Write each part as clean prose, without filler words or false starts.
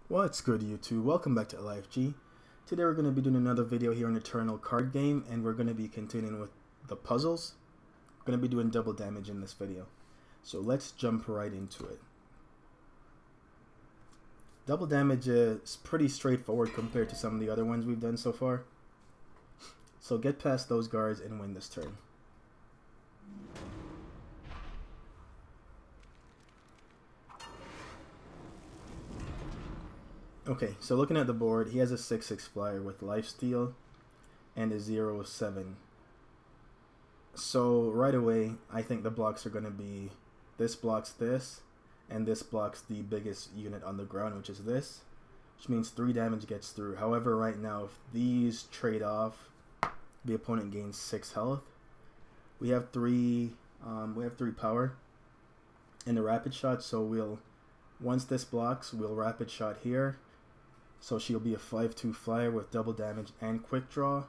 What's good, YouTube? Welcome back to LifeG. Today we're going to be doing another video here on Eternal card game, and we're going to be continuing with the puzzles. We're going to be doing double damage in this video. So let's jump right into it. Double damage is pretty straightforward compared to some of the other ones we've done so far. So get past those guards and win this turn. Okay, so looking at the board, he has a 6/6 flyer with lifesteal and a 0/7. So right away, I think the blocks are going to be this blocks this, and this blocks the biggest unit on the ground, which is this, which means 3 damage gets through. However, right now, if these trade off, the opponent gains 6 health. We have 3 power in the rapid shot, so once this blocks, we'll rapid shot here. So she'll be a 5/2 flyer with double damage and quick draw.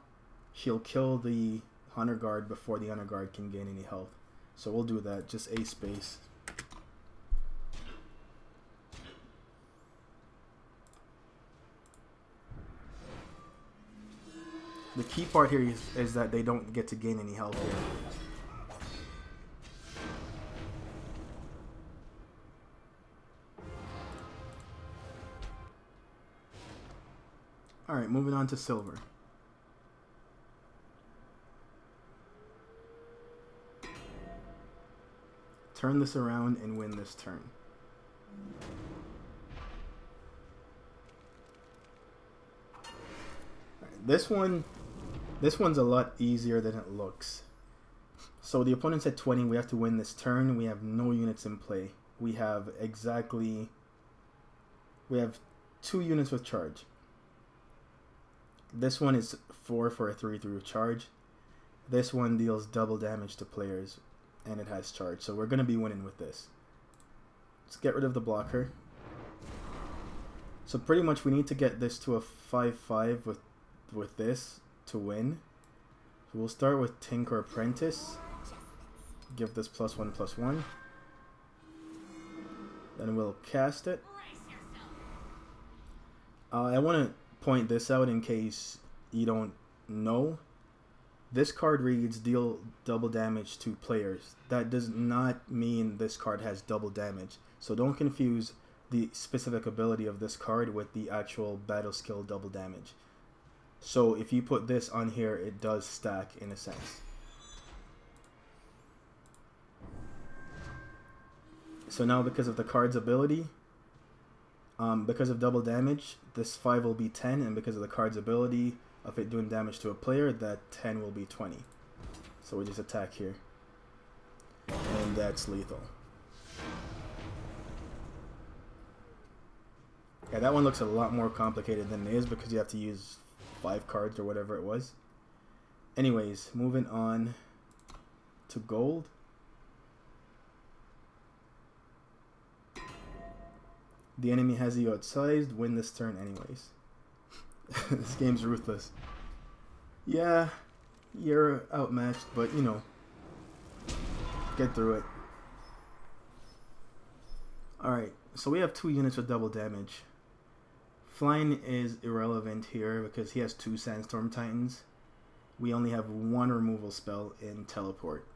She'll kill the Hunter Guard before the Hunter Guard can gain any health. So we'll do that, just a space. The key part here is that they don't get to gain any health here. Alright, moving on to silver. Turn this around and win this turn. Right, this one's a lot easier than it looks. So the opponent's at 20, we have to win this turn. We have no units in play. We have 2 units with charge. This one is 4 for a 3/3 charge. This one deals double damage to players, and it has charge. So we're going to be winning with this. Let's get rid of the blocker. So pretty much we need to get this to a 5/5 with this to win. So we'll start with Tinker Apprentice. Give this +1/+1. Then we'll cast it. I want to point this out in case you don't know. This card reads deal double damage to players. That does not mean this card has double damage. So don't confuse the specific ability of this card with the actual battle skill double damage. So if you put this on here, it does stack in a sense. So now because of the card's ability, because of double damage, this 5 will be 10, and because of the card's ability of it doing damage to a player, that 10 will be 20. So we just attack here. And that's lethal. Yeah, that one looks a lot more complicated than it is because you have to use 5 cards or whatever it was. Anyways, moving on to gold. The enemy has you outsized, win this turn anyways. This game's ruthless. Yeah, you're outmatched, but you know, get through it. Alright, so we have 2 units with double damage. Flying is irrelevant here because he has 2 Sandstorm Titans. We only have 1 removal spell in Teleport.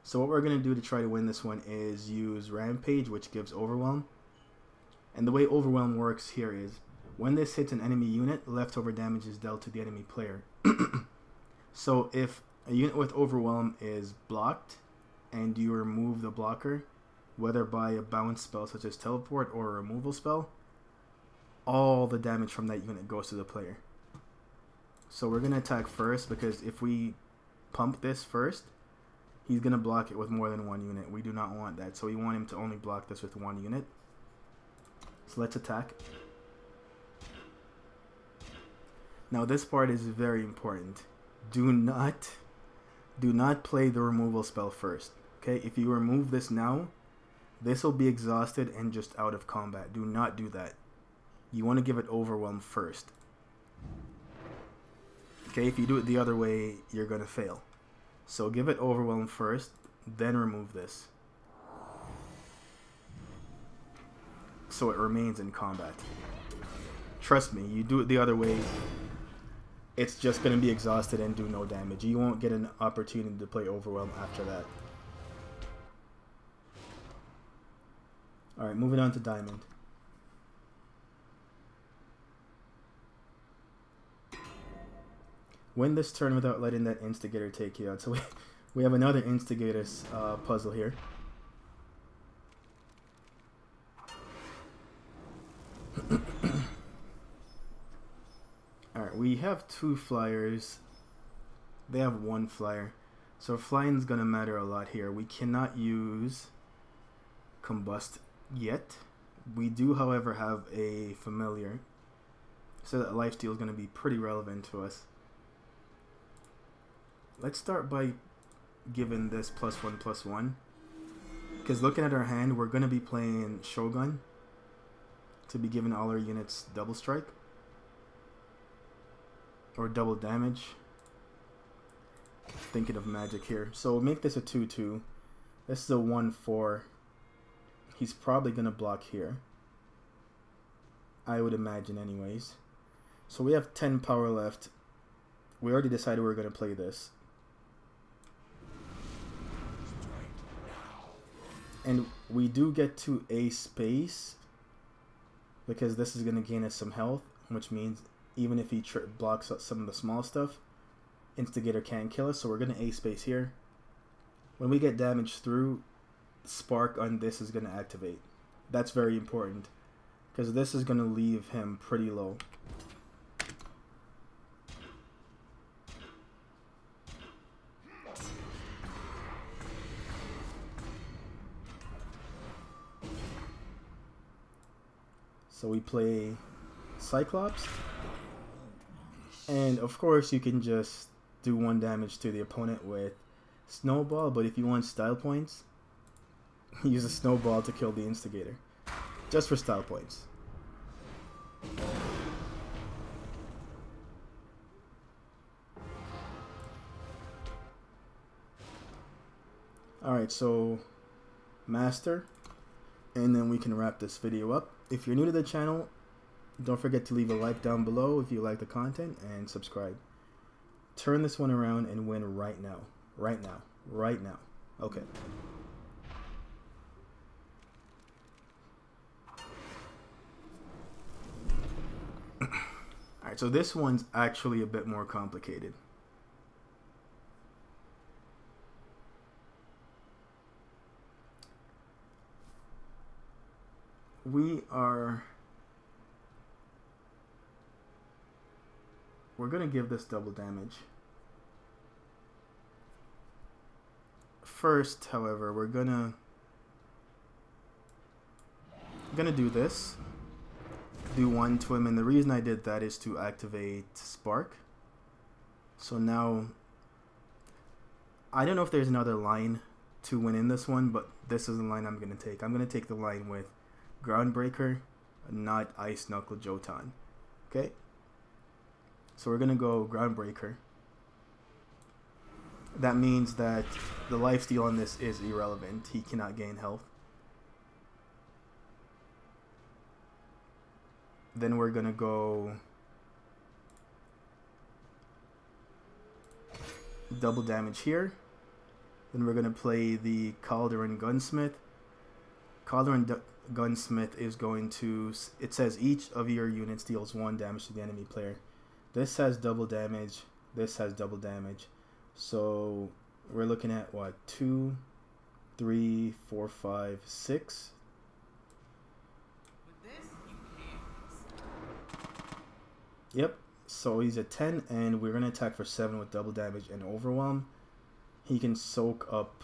So what we're going to do to try to win this one is use Rampage, which gives Overwhelm. And the way Overwhelm works here is, when this hits an enemy unit, leftover damage is dealt to the enemy player. So if a unit with Overwhelm is blocked, and you remove the blocker, whether by a bounce spell such as Teleport or a removal spell, all the damage from that unit goes to the player. So we're going to attack first, because if we pump this first, he's going to block it with more than 1 unit. We do not want that. So we want him to only block this with 1 unit. So let's attack. Now this part is very important. Do not play the removal spell first. Okay, if you remove this now, this will be exhausted and just out of combat. Do not do that. You want to give it Overwhelm first. Okay, if you do it the other way, you're going to fail. So give it Overwhelm first, then remove this. so it remains in combat. Trust me, you do it the other way, it's just going to be exhausted and do no damage. You won't get an opportunity to play Overwhelm after that. Alright, moving on to Diamond. Win this turn without letting that Instigator take you out. So we have another Instigator puzzle here. Alright, we have 2 flyers. They have 1 flyer. So flying's gonna matter a lot here. We cannot use Combust yet. We do, however, have a familiar. So that lifesteal is gonna be pretty relevant to us. Let's start by giving this +1/+1. Because looking at our hand, we're gonna be playing Shogun to be giving all our units double strike. Or double damage. Thinking of magic here. So we'll make this a 2/2. This is a 1/4. He's probably going to block here. I would imagine anyways. So we have 10 power left. We already decided we were going to play this. And we do get to a space. Because this is going to gain us some health. Which means even if he blocks some of the small stuff, Instigator can't kill us, so we're going to A-space here. When we get damage through, Spark on this is going to activate. That's very important, because this is going to leave him pretty low. So we play Cyclops. And of course you can just do 1 damage to the opponent with Snowball, but if you want style points, use a Snowball to kill the Instigator. Just for style points. Alright, so Master, and then we can wrap this video up. If you're new to the channel, don't forget to leave a like down below if you like the content, and subscribe. Turn this one around and win right now. Right now. Right now. Okay. Alright, so this one's actually a bit more complicated. We're gonna give this double damage. First, however, we're gonna do this. Do 1 to him, and the reason I did that is to activate Spark. So now, I don't know if there's another line to win in this one, but this is the line I'm gonna take. I'm gonna take the line with Groundbreaker, not Ice Knuckle Jotan. Okay? So we're going to go Groundbreaker. That means that the lifesteal on this is irrelevant. He cannot gain health. Then we're going to go double damage here. Then we're going to play the Calderon Gunsmith. Calderon Gunsmith is going to... It says each of your units deals 1 damage to the enemy player. This has double damage. This has double damage. So we're looking at what? 2, 3, 4, 5, 6. Yep. So he's at 10, and we're gonna attack for 7 with double damage and Overwhelm. He can soak up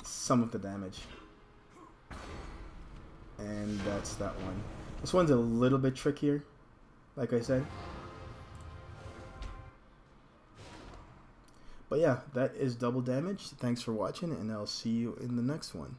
some of the damage, and that's that one. This one's a little bit trickier. Like I said. But yeah, that is double damage. Thanks for watching, and I'll see you in the next one.